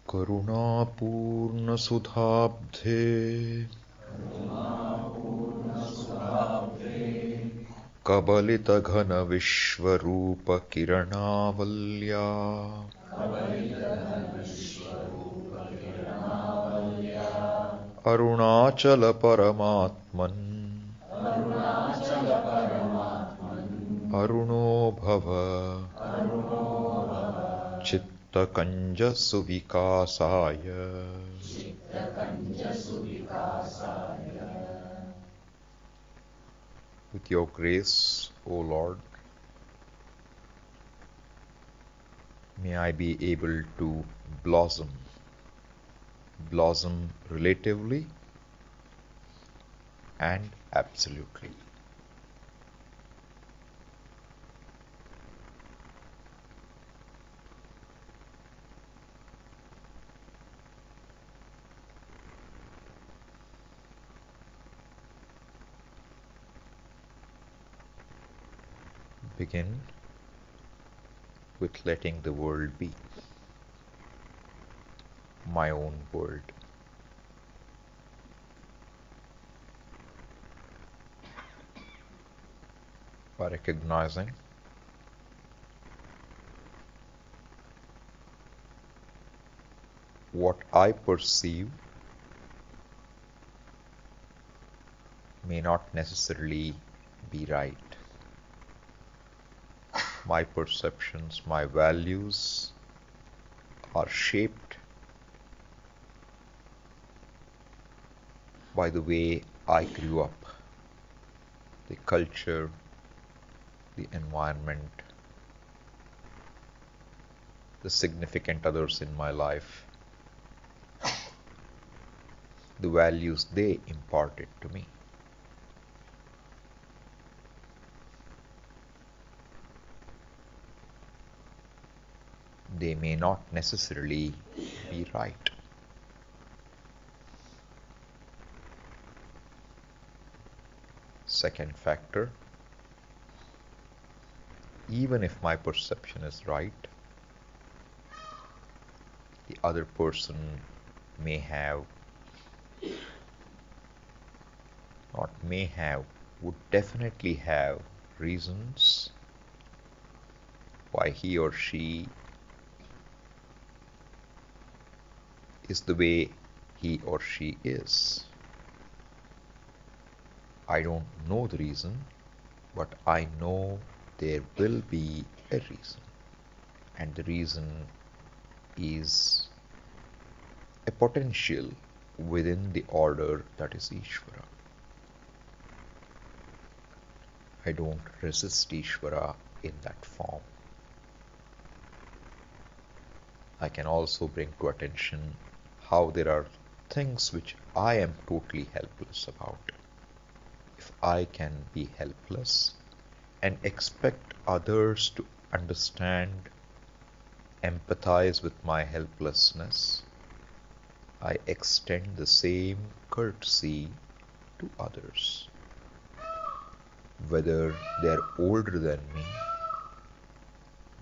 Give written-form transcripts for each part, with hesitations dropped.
करुणापूर्णसुधाब्धे कबलितघनविश्वरूपकिरणावल्या अरुणाचलपरमात्मन् अरुणो भव चित्तकञ्जसुविकासाय। With your grace, O Lord, may I be able to blossom relatively and absolutely. Begin with letting the world be, my own world. By recognizing what I perceive may not necessarily be right. My perceptions, my values are shaped by the way I grew up, the culture, the environment, the significant others in my life, the values they imparted to me. They may not necessarily be right. Second factor, even if my perception is right, the other person may have, would definitely have reasons why he or she is the way he or she is. I don't know the reason, but I know there will be a reason. And the reason is a potential within the order that is Ishvara. I don't resist Ishvara in that form. I can also bring to attention how there are things which I am totally helpless about. If I can be helpless and expect others to understand, empathize with my helplessness, I extend the same courtesy to others, whether they are older than me,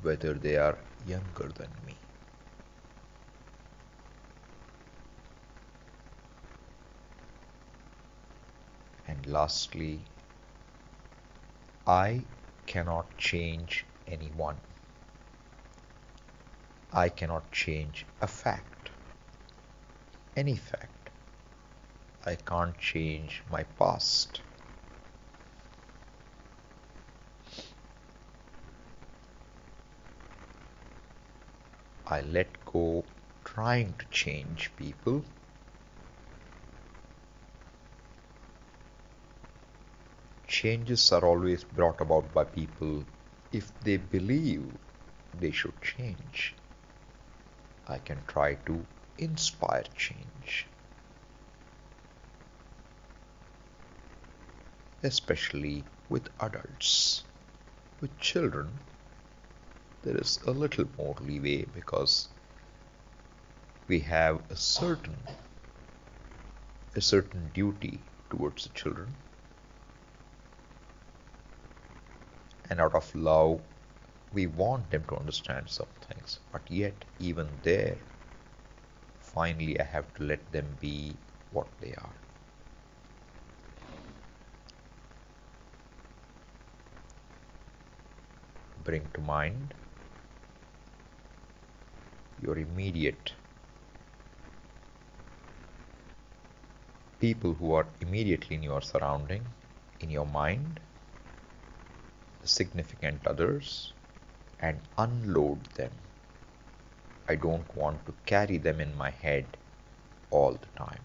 whether they are younger than me. And lastly, I cannot change anyone. I cannot change a fact, any fact. I can't change my past. I let go trying to change people. Changes are always brought about by people if they believe they should change. I can try to inspire change, especially with adults. With children, there is a little more leeway because we have a certain duty towards the children, and out of love we want them to understand some things, but yet even there finally I have to let them be what they are. Bring to mind your immediate people who are immediately in your surrounding, in your mind, the significant others, and unload them. I don't want to carry them in my head all the time.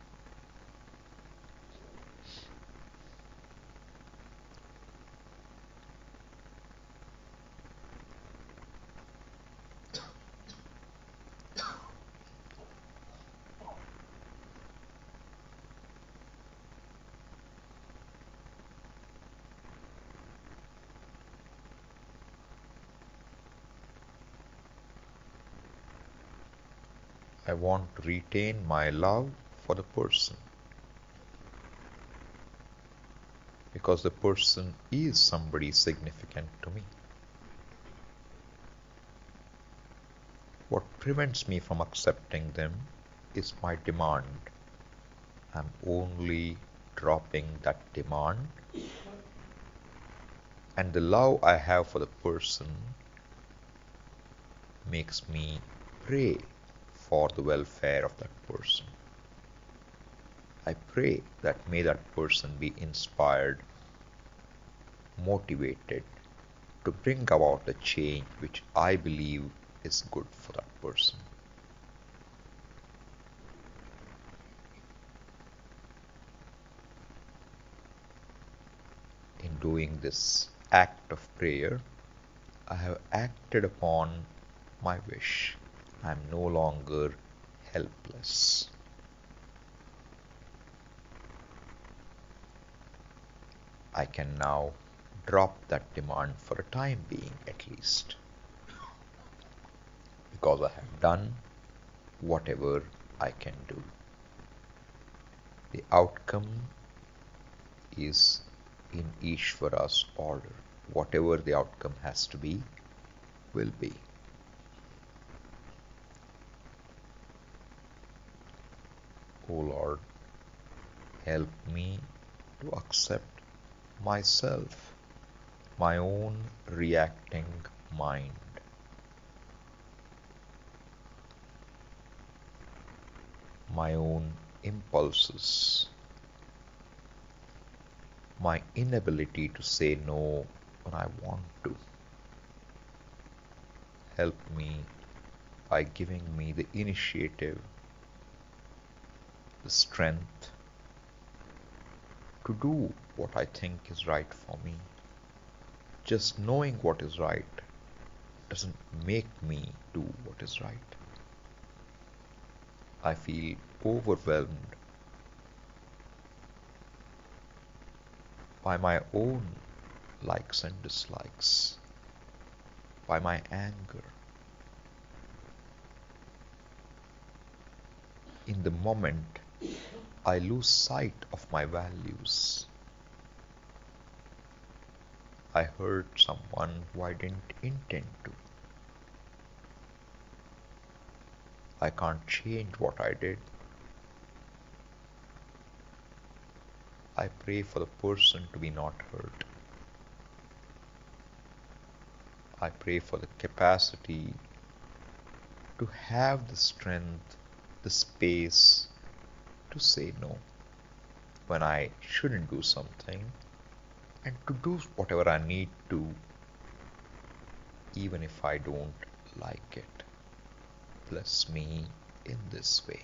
I want to retain my love for the person because the person is somebody significant to me. What prevents me from accepting them is my demand. I'm only dropping that demand, and the love I have for the person makes me pray for the welfare of that person. I pray that may that person be inspired, motivated to bring about a change which I believe is good for that person. In doing this act of prayer, I have acted upon my wish. I am no longer helpless. I can now drop that demand for a time being at least, because I have done whatever I can do. The outcome is in Ishvara's order. Whatever the outcome has to be, will be. O Lord, help me to accept myself, my own reacting mind. My own impulses, my inability to say no when I want to. Help me by giving me the initiative, the strength to do what I think is right for me. Just knowing what is right doesn't make me do what is right. I feel overwhelmed by my own likes and dislikes, by my anger. In the moment, I lose sight of my values. I hurt someone who I didn't intend to. I can't change what I did. I pray for the person to be not hurt. I pray for the capacity to have the strength, the space to say no when I shouldn't do something, and to do whatever I need to, even if I don't like it. Bless me in this way.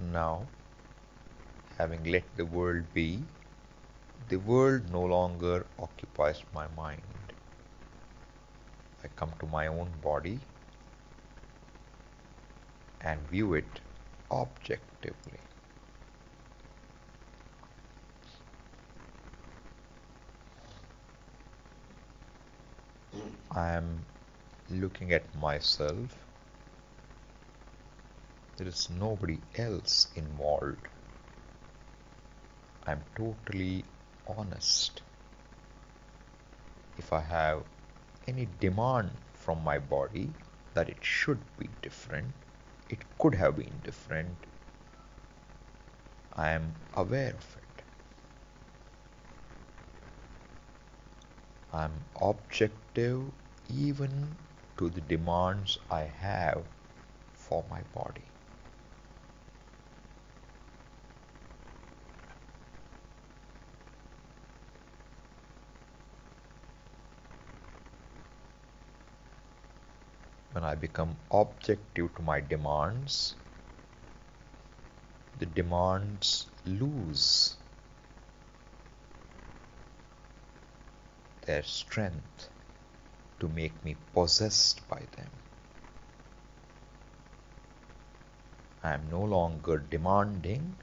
Now, having let the world be, the world no longer occupies my mind. I come to my own body and view it objectively. I am looking at myself. There is nobody else involved. I'm totally honest. If I have any demand from my body that it should be different, it could have been different, I am aware of it. I am objective even to the demands I have for my body. When I become objective to my demands, the demands lose their strength to make me possessed by them. I am no longer demanding,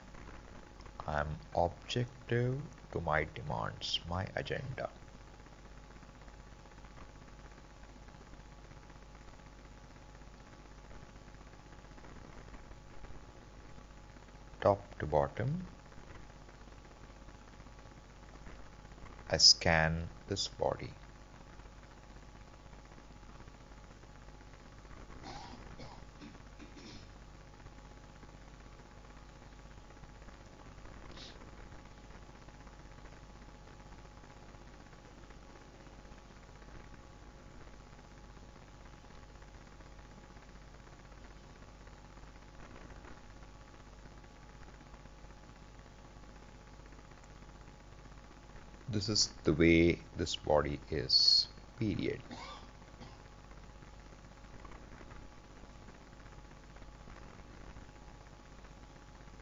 I am objective to my demands, my agenda. Top to bottom, I scan this body. This is the way this body is, period.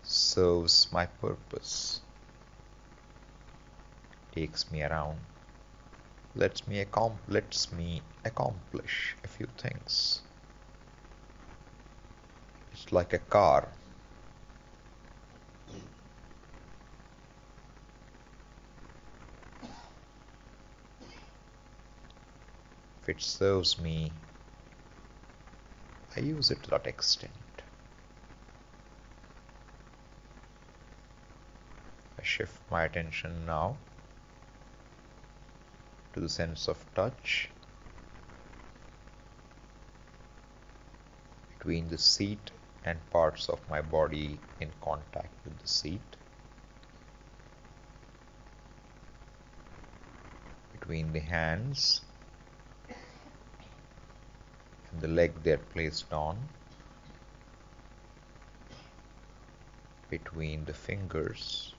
Serves my purpose, takes me around, lets me accomplish a few things. It's like a car. If it serves me, I use it to that extent. I shift my attention now to the sense of touch between the seat and parts of my body in contact with the seat, between the hands and the leg they're placed on, between the fingers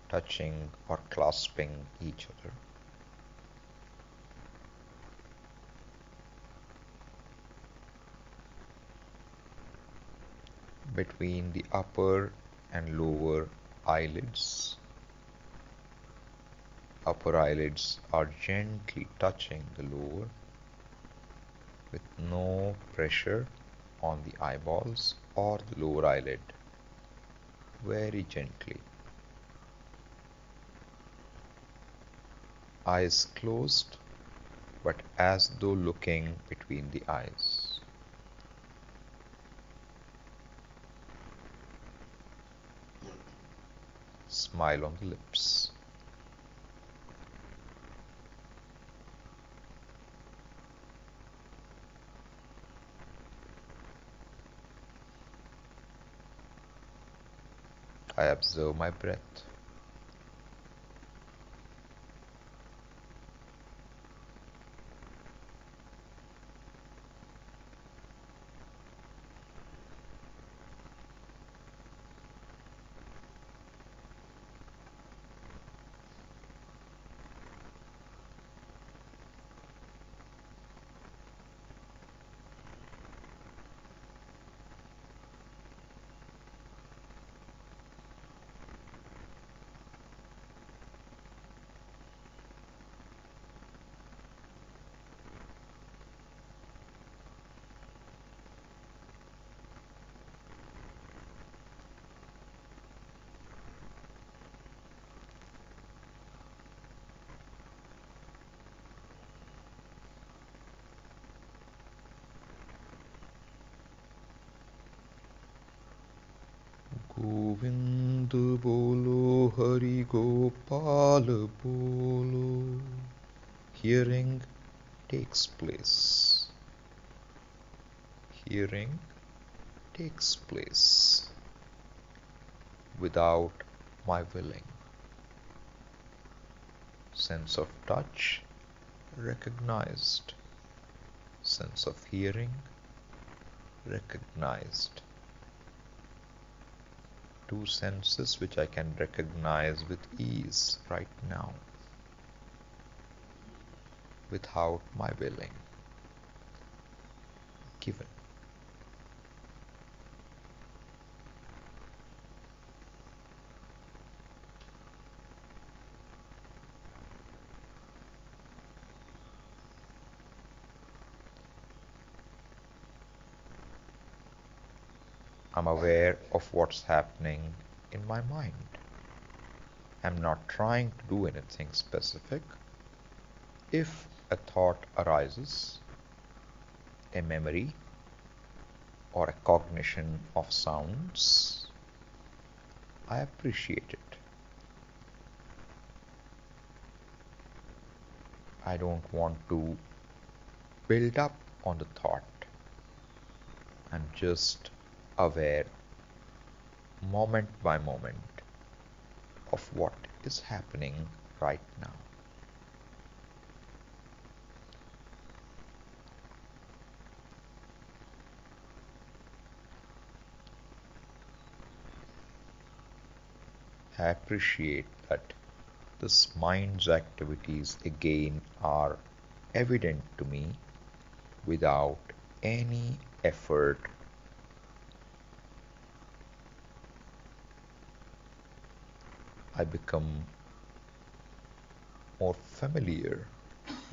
touching or clasping each other. Between the upper and lower eyelids. Upper eyelids are gently touching the lower with no pressure on the eyeballs or the lower eyelid, very gently. Eyes closed, but as though looking between the eyes. Smile on the lips. I observe my breath. Govind बोलो Hari Gopal Bolo. Hearing takes place. Hearing takes place without my willing. Sense of touch recognized. Sense of hearing recognized. Two senses which I can recognize with ease right now without my willing. Given. I'm aware of what's happening in my mind. I'm not trying to do anything specific. If a thought arises, a memory, or a cognition of sounds, I appreciate it. I don't want to build up on the thought. I'm just aware, moment by moment, of what is happening right now. I appreciate that this mind's activities again are evident to me without any effort. I become more familiar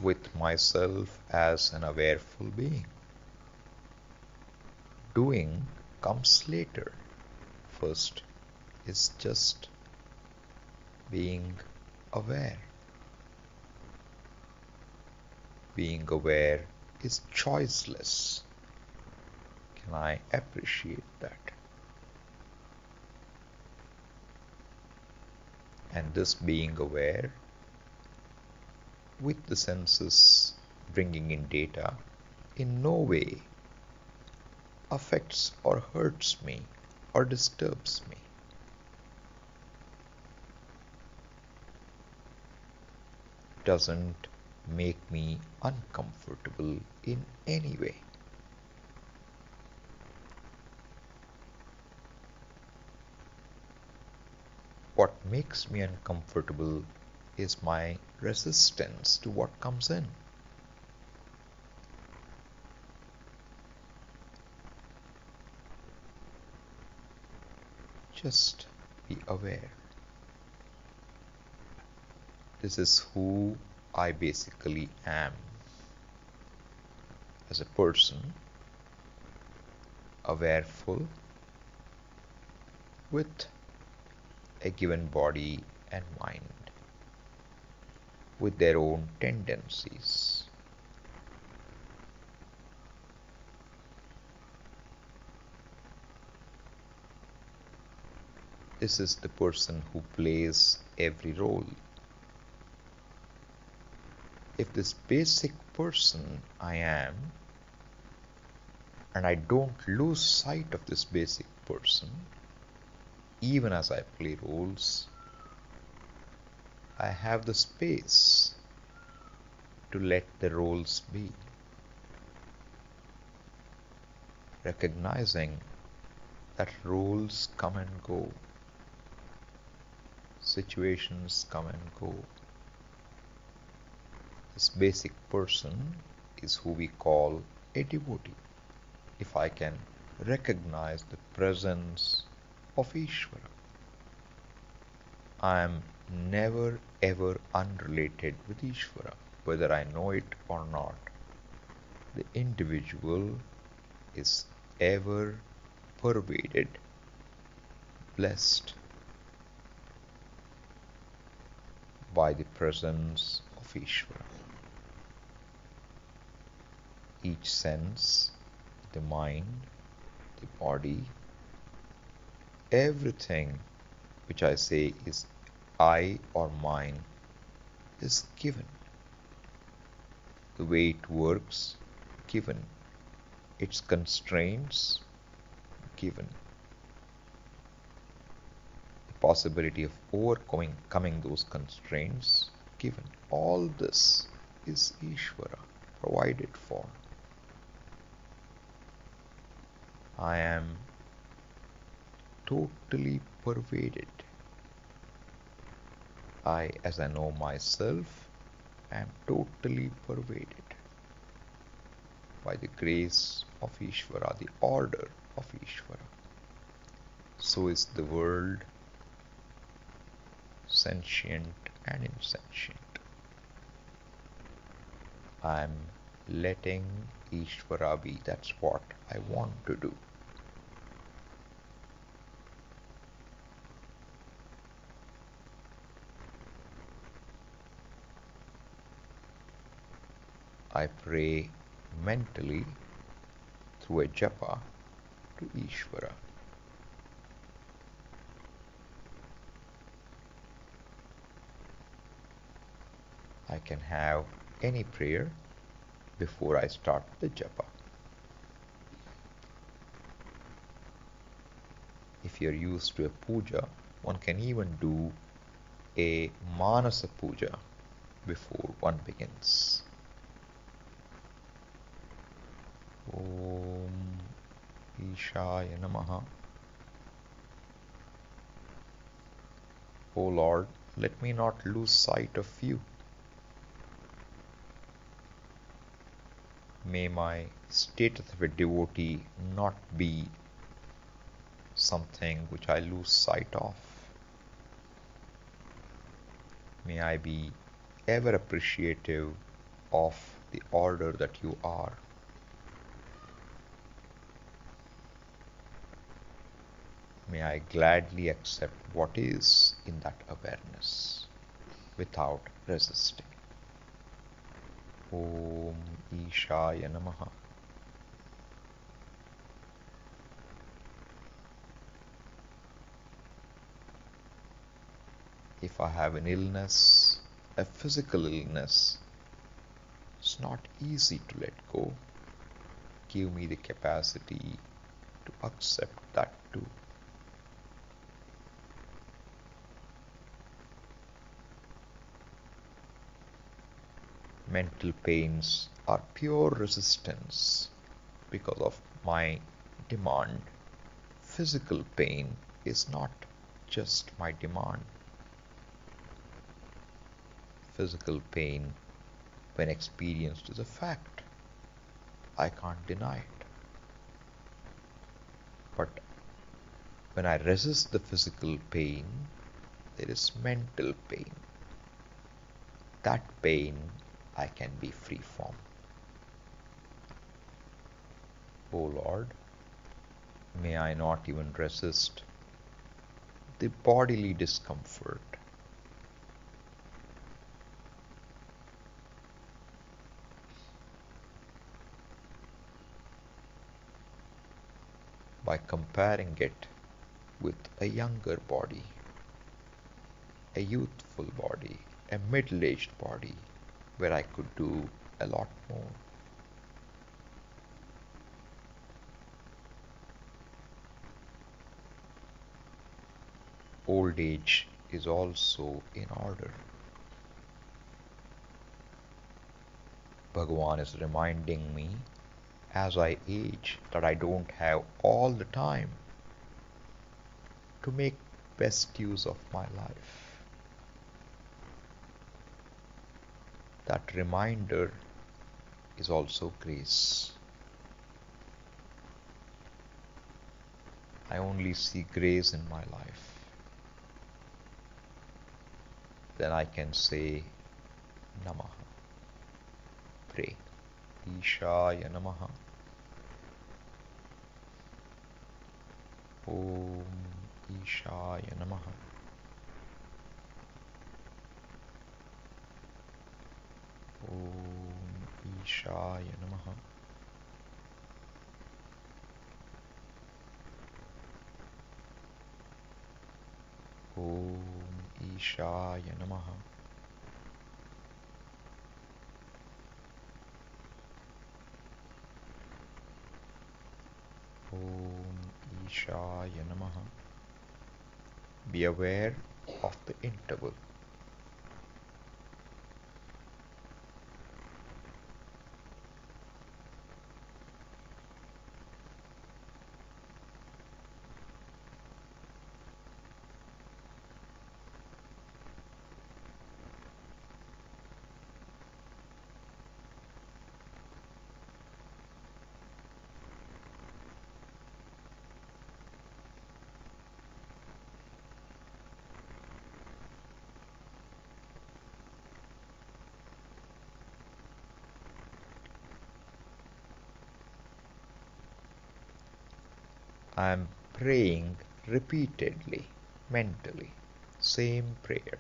with myself as an awareful being. Doing comes later. First is just being aware. Being aware is choiceless. Can I appreciate that? And this being aware with the senses bringing in data in no way affects or hurts me or disturbs me. Doesn't make me uncomfortable in any way. What makes me uncomfortable is my resistance to what comes in. Just be aware. This is who I basically am as a person, awareful with a given body and mind, with their own tendencies. This is the person who plays every role. If this basic person I am, and I don't lose sight of this basic person, even as I play roles, I have the space to let the roles be, recognizing that roles come and go, situations come and go. This basic person is who we call a devotee. If I can recognize the presence of Ishvara, I am never ever unrelated with Ishvara, whether I know it or not. The individual is ever pervaded, blessed by the presence of Ishvara. Each sense, the mind, the body, everything which I say is I or mine is given. The way it works, given. Its constraints, given. The possibility of overcoming those constraints, given. All this is Ishvara, provided for. I am totally pervaded. I, as I know myself, am totally pervaded by the grace of Ishvara, the order of Ishvara. So is the world, sentient and insentient. I'm letting Ishvara be. That's what I want to do. I pray mentally through a japa to Ishvara. I can have any prayer before I start the japa. If you're used to a puja, one can even do a manasa puja before one begins. Om Ishaya Namaha. O Lord, let me not lose sight of you. May my status of a devotee not be something which I lose sight of. May I be ever appreciative of the order that you are. May I gladly accept what is in that awareness without resisting. Om Ishaya Namaha. If I have an illness, a physical illness, it's not easy to let go. Give me the capacity to accept that too. Mental pains are pure resistance because of my demand. Physical pain is not just my demand. Physical pain, when experienced, is a fact. I can't deny it. But when I resist the physical pain, there is mental pain. That pain I can be free from. O Lord, may I not even resist the bodily discomfort. By comparing it with a younger body, a youthful body, a middle-aged body, where I could do a lot more. Old age is also in order. Bhagavan is reminding me as I age that I don't have all the time to make best use of my life. That reminder is also grace. I only see grace in my life. Then I can say Namaha. Pray. Ishaya Namaha. Om Ishaya Namaha. Om Ishaya Namaha. Om Ishaya Namaha. Om Ishaya Namaha. Be aware of the interval. I am praying repeatedly, mentally, same prayer.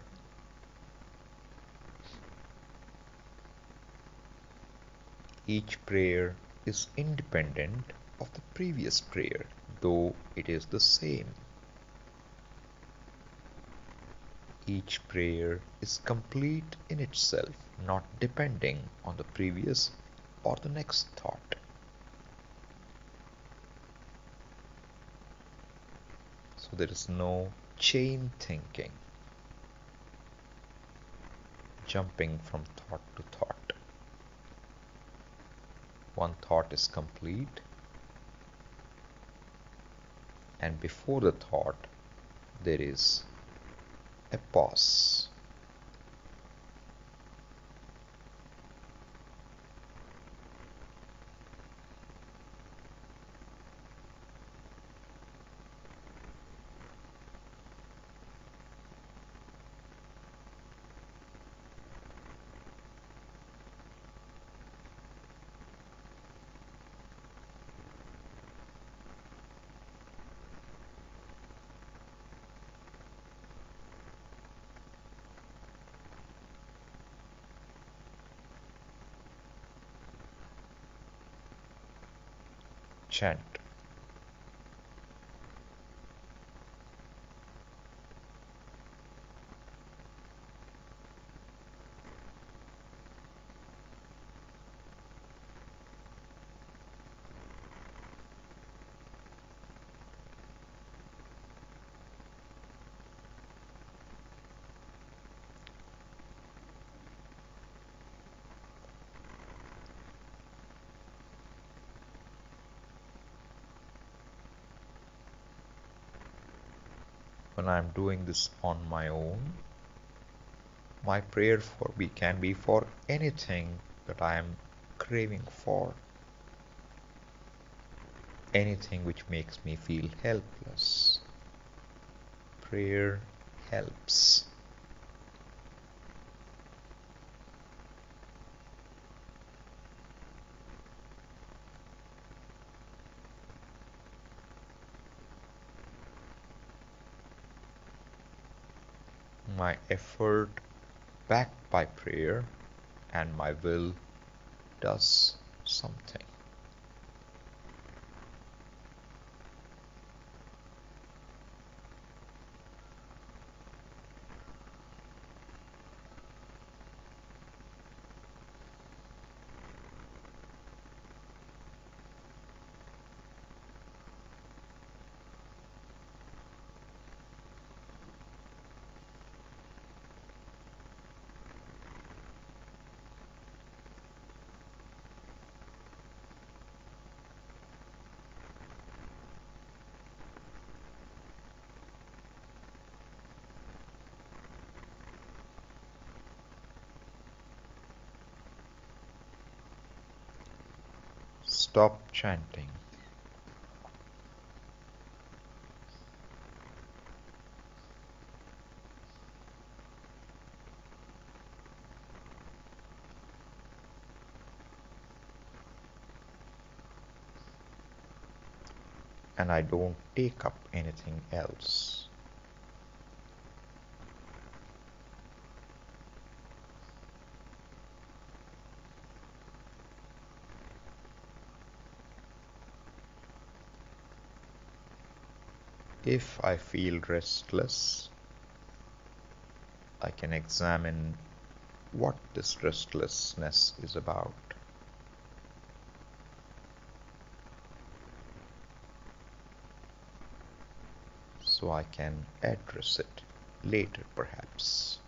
Each prayer is independent of the previous prayer, though it is the same. Each prayer is complete in itself, not depending on the previous or the next thought. So there is no chain thinking, jumping from thought to thought. One thought is complete, and before the thought there is a pause. Chant. When I am doing this on my own, my prayer can be for anything that I am craving for, anything which makes me feel helpless. Prayer helps. My effort backed by prayer and my will does something. Stop chanting. And I don't take up anything else. If I feel restless, I can examine what this restlessness is about. So I can address it later, perhaps.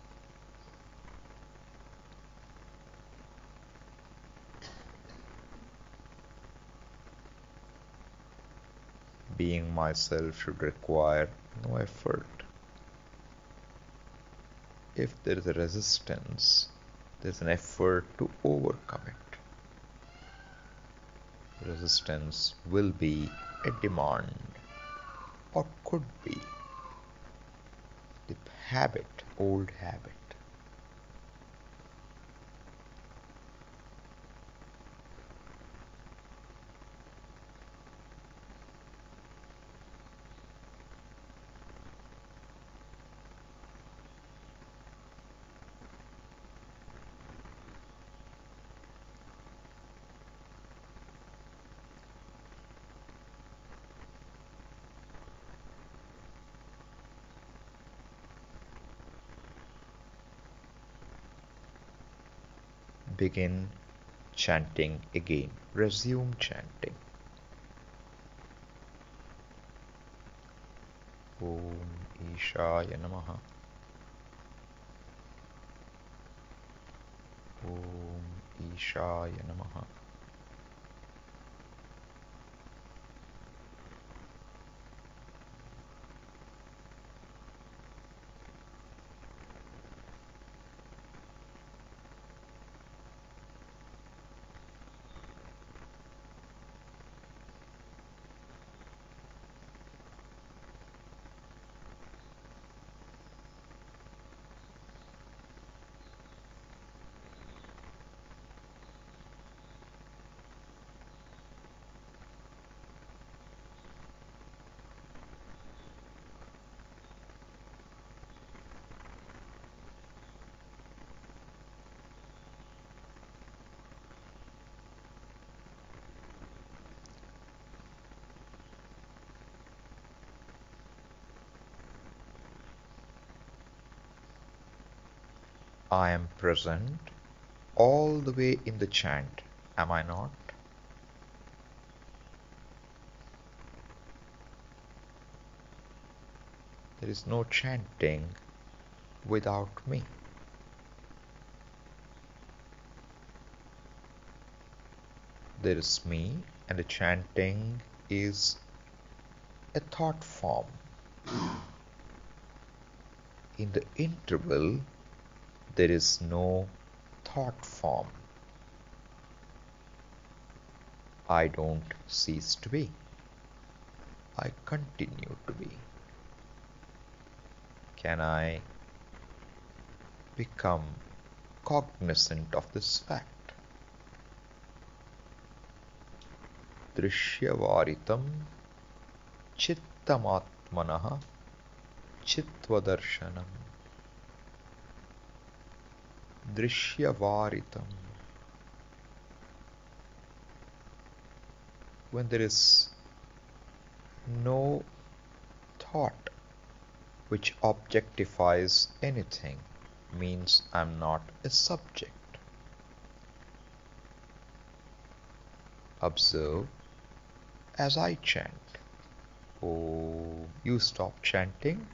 Being myself should require no effort. If there is a resistance, there's an effort to overcome it. Resistance will be a demand, or could be the habit, old habit. Begin chanting again. Resume chanting. Om Ishaya Namaha. Om Ishaya Namaha. I am present all the way in the chant, am I not? There is no chanting without me. There is me, and the chanting is a thought form. In the interval, there is no thought form. I don't cease to be. I continue to be. Can I become cognizant of this fact? Drishyavaritam chittamatmanaha chitvadarshanam. Drishyavaritam. When there is no thought which objectifies anything, means I'm not a subject. Observe as I chant. Oh, you stop chanting,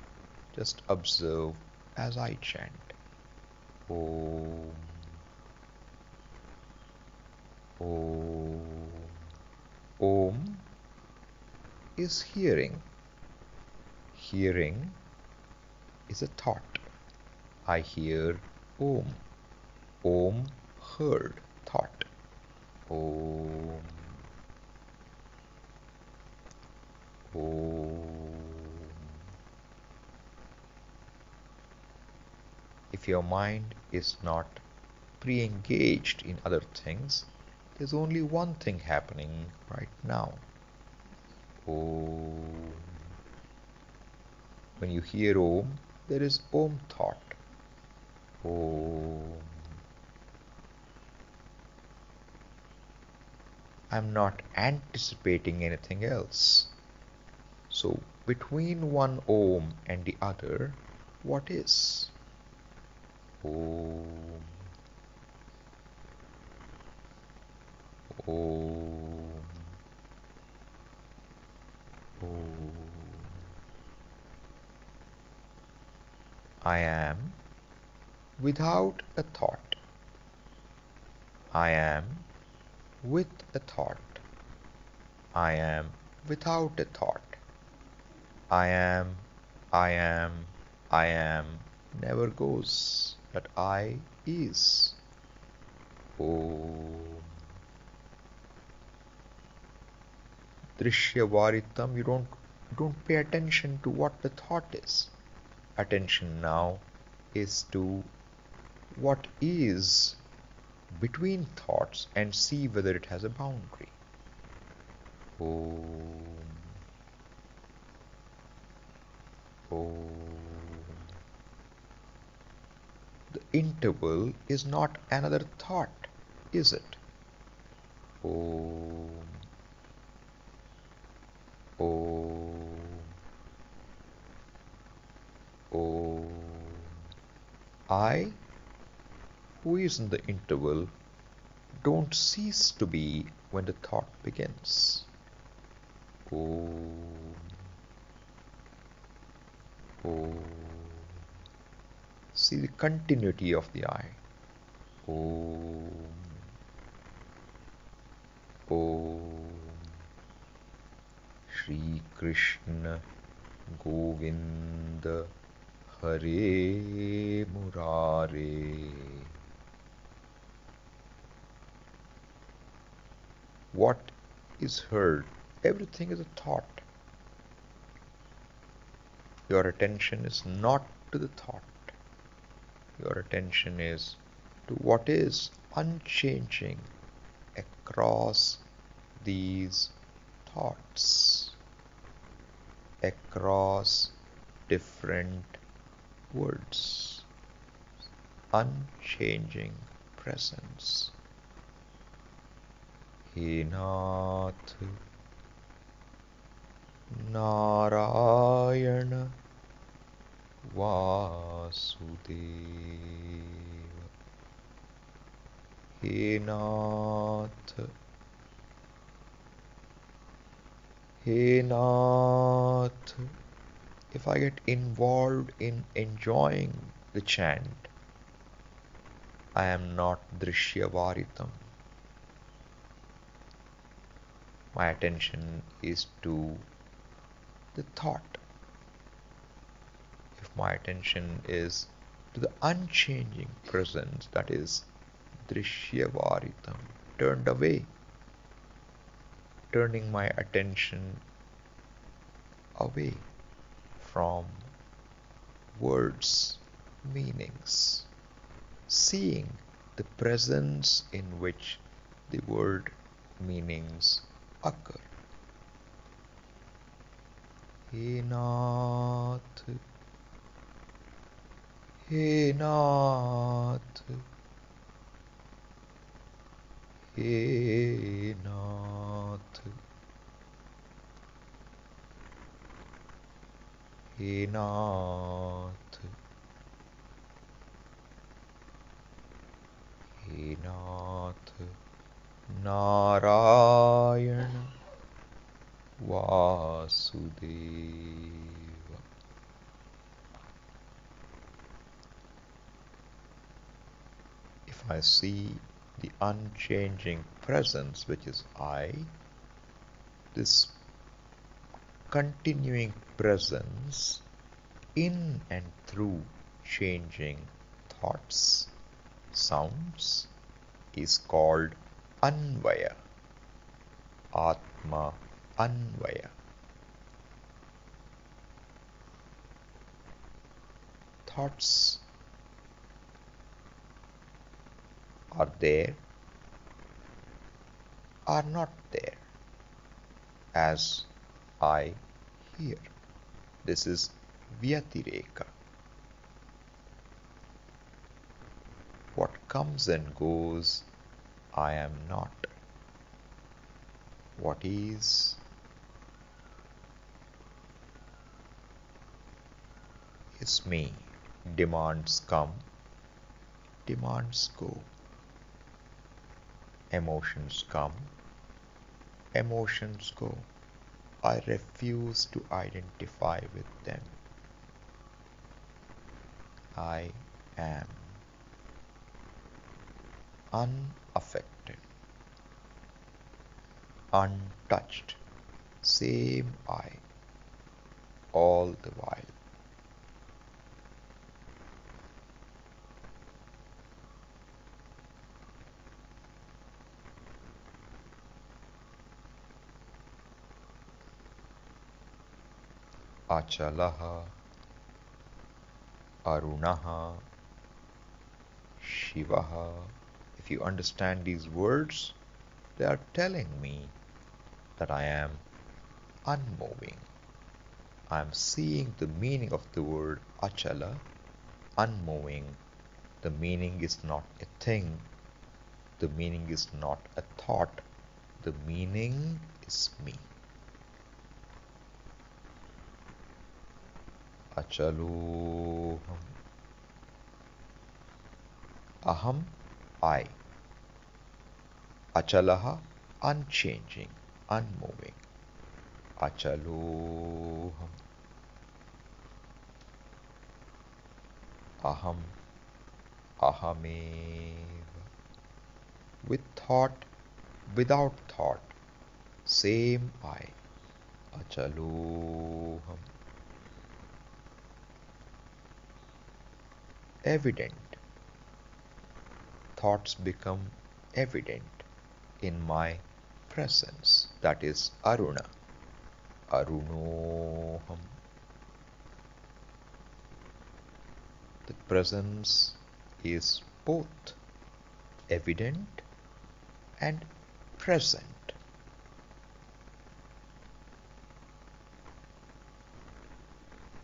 just observe as I chant. Om, Om. Om is hearing. Hearing is a thought. I hear Om. Om heard, thought. Om. Om. If your mind is not pre-engaged in other things, there's only one thing happening right now. Om. When you hear Om, there is Om thought. Om. I'm not anticipating anything else. So between one Om and the other, what is? I am without a thought. I am with a thought. I am without a thought. I am, I am, I am never goes. That I is. Om. Drishyavaritam, you don't pay attention to what the thought is. Attention now is to what is between thoughts and see whether it has a boundary. Om. Om. The interval is not another thought, is it? Om. Om. Om. I, who is in the interval, don't cease to be when the thought begins. Om. Om. See the continuity of the I. Om. Om. Shri Krishna Govinda Hare Murare. What is heard? Everything is a thought. Your attention is not to the thought. Your attention is to what is unchanging across these thoughts, across different words, unchanging presence. He Nath Narayana Vasudeva. He Nath, He Nath. If I get involved in enjoying the chant, I am not Drishyavaritam. My attention is to the thought. If my attention is to the unchanging presence, that is Drishyavaritam, turned away, turning my attention away from words, meanings, seeing the presence in which the word meanings occur. He Nath, He Nath, He Nath, He Nath, He Nath, Narayana Vasudeva. If I see the unchanging presence which is I, this continuing presence in and through changing thoughts, sounds, is called Anvaya, Atma Anvaya. Thoughts are there, are not there, as I hear. This is Vyatireka. What comes and goes, I am not. What is me. Demands come, demands go. Emotions come, emotions go. I refuse to identify with them. I am unaffected, untouched. Same I, all the while. Achalaha, Arunaha, Shivaha. If you understand these words, they are telling me that I am unmoving. I am seeing the meaning of the word Achala, unmoving. The meaning is not a thing, the meaning is not a thought, the meaning is me. Achaloham. Aham, I. Achalaha, unchanging, unmoving. Achaloham. Aham, ahameva. With thought, without thought, same I. Achaloham. Evident. Thoughts become evident in my presence. That is Aruna. Arunoham. The presence is both evident and present.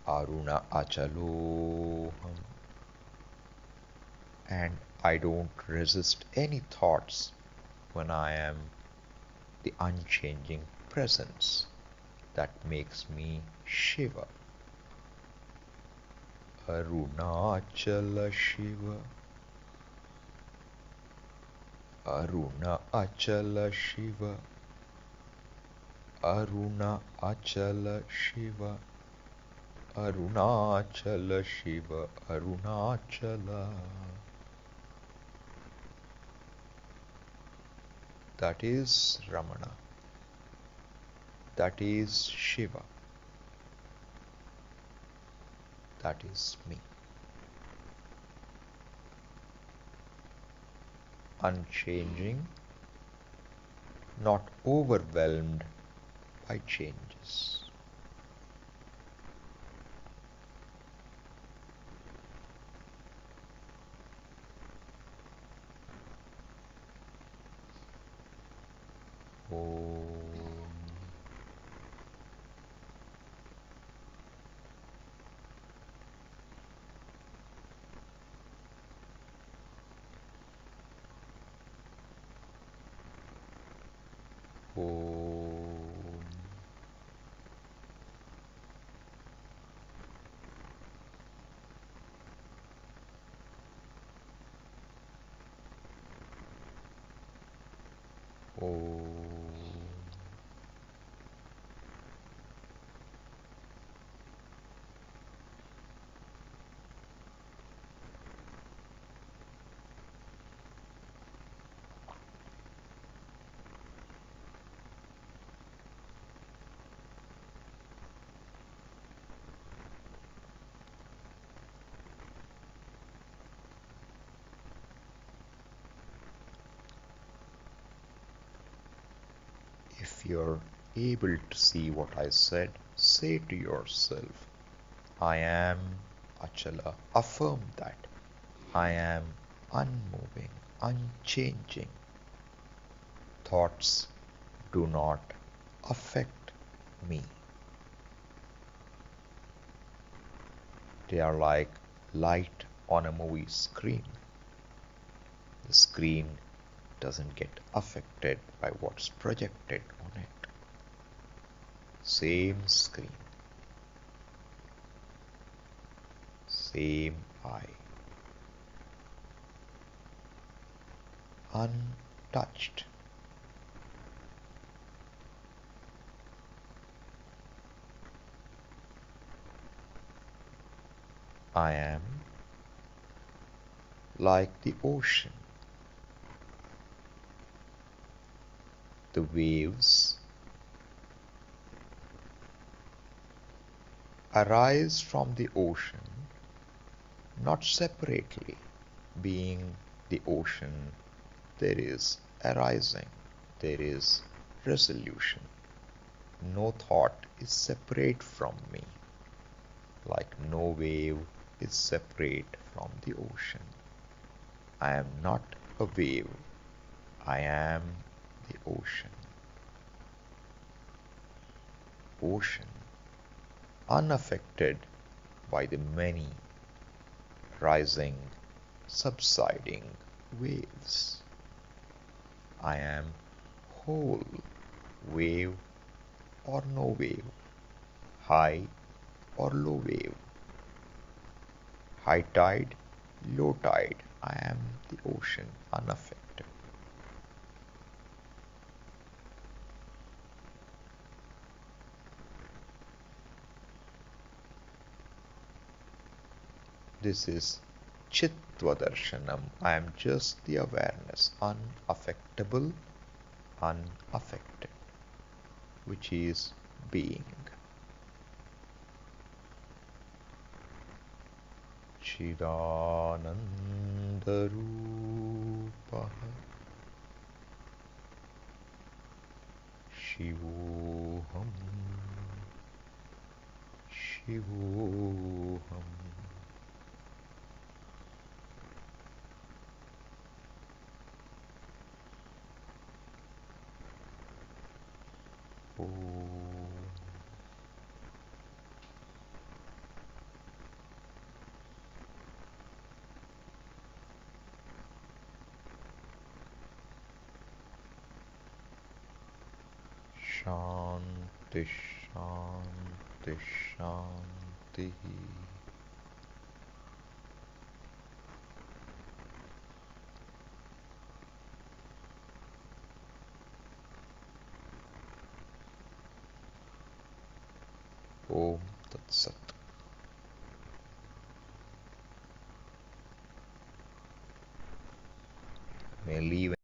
Aruna Achaloham. And I don't resist any thoughts when I am the unchanging presence that makes me Shiva. Arunachala Shiva. Aruna Achala Shiva. Aruna Achala Shiva. Arunachala Shiva. Arunachala. That is Ramana. That is Shiva. That is me. Unchanging, not overwhelmed by changes. Om. Om. Om. If you're able to see what I said, say to yourself, I am Achala. Affirm that. I am unmoving, unchanging. Thoughts do not affect me. They are like light on a movie screen. The screen doesn't get affected by what's projected on it. Same screen, same eye, untouched. I am like the ocean. The waves arise from the ocean, not separately. Being the ocean, there is arising, there is resolution. No thought is separate from me, like no wave is separate from the ocean. I am not a wave, I am the ocean. Ocean, unaffected by the many rising, subsiding waves. I am whole, wave or no wave, high or low wave, high tide, low tide. I am the ocean, unaffected. This is Chitva Darshanam. I am just the awareness, unaffectable, unaffected, which is being. Chidanandarupa Shivoham Shivoham. Shanti Shanti Shanti. Om Tat Sat. May leave